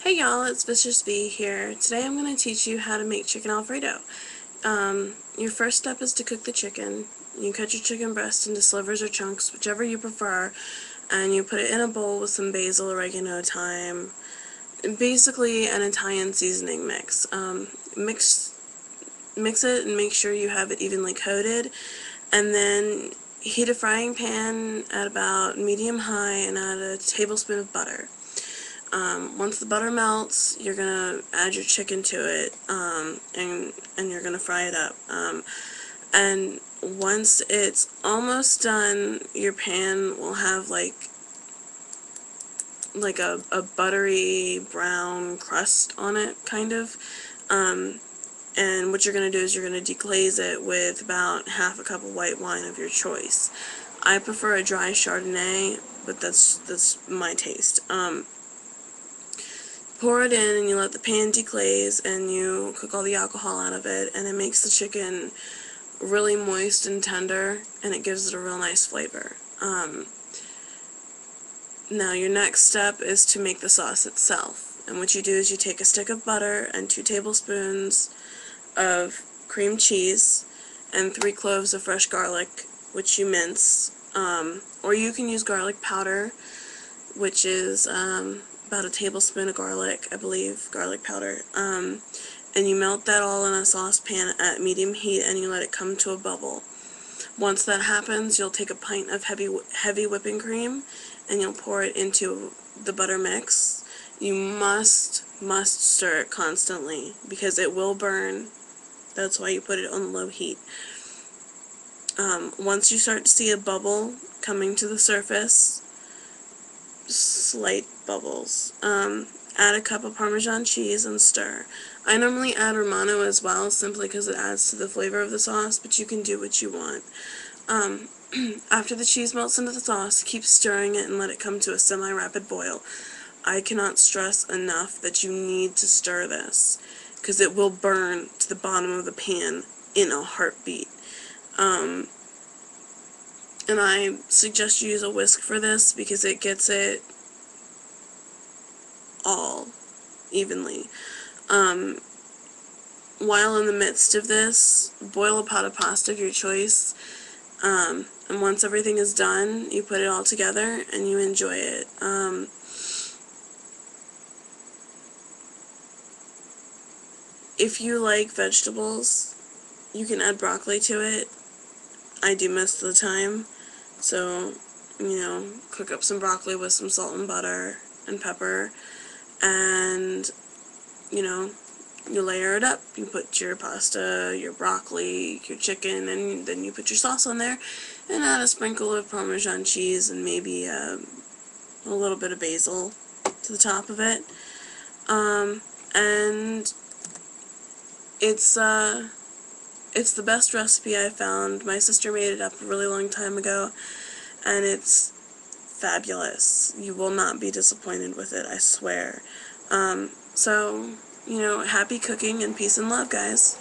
Hey y'all, it's Vicious V here. Today I'm going to teach you how to make chicken Alfredo. Your first step is to cook the chicken. You cut your chicken breast into slivers or chunks, whichever you prefer, and you put it in a bowl with some basil, oregano, thyme, basically an Italian seasoning mix. Mix it and make sure you have it evenly coated, and then heat a frying pan at about medium-high and add a tablespoon of butter. Once the butter melts, you're gonna add your chicken to it, and you're gonna fry it up. And once it's almost done, your pan will have like a buttery brown crust on it, kind of. And what you're gonna do is you're gonna deglaze it with about half a cup of white wine of your choice. I prefer a dry Chardonnay, but that's my taste. Pour it in and you let the pan deglaze and you cook all the alcohol out of it, and it makes the chicken really moist and tender, and it gives it a real nice flavor. Now your next step is to make the sauce itself, and what you do is you take a stick of butter and 2 tablespoons of cream cheese and 3 cloves of fresh garlic, which you mince, or you can use garlic powder, which is about a tablespoon of garlic, I believe, garlic powder, and you melt that all in a saucepan at medium heat and you let it come to a bubble. Once that happens, you'll take a pint of heavy whipping cream and you'll pour it into the butter mix. You must stir it constantly because it will burn. That's why you put it on low heat. Once you start to see a bubble coming to the surface, slight bubbles, add a cup of Parmesan cheese and stir. I normally add Romano as well, simply because it adds to the flavor of the sauce, but you can do what you want. After the cheese melts into the sauce, keep stirring it and let it come to a semi-rapid boil. I cannot stress enough that you need to stir this, because it will burn to the bottom of the pan in a heartbeat. And I suggest you use a whisk for this because it gets it all evenly. While in the midst of this, boil a pot of pasta of your choice, and once everything is done, you put it all together and you enjoy it. If you like vegetables, you can add broccoli to it. I do most of the time, so, cook up some broccoli with some salt and butter and pepper, and, you layer it up. You put your pasta, your broccoli, your chicken, and then you put your sauce on there, and add a sprinkle of Parmesan cheese and maybe a little bit of basil to the top of it. And it's the best recipe I found. My sister made it up a really long time ago, and it's fabulous. You will not be disappointed with it, I swear. So, happy cooking and peace and love, guys.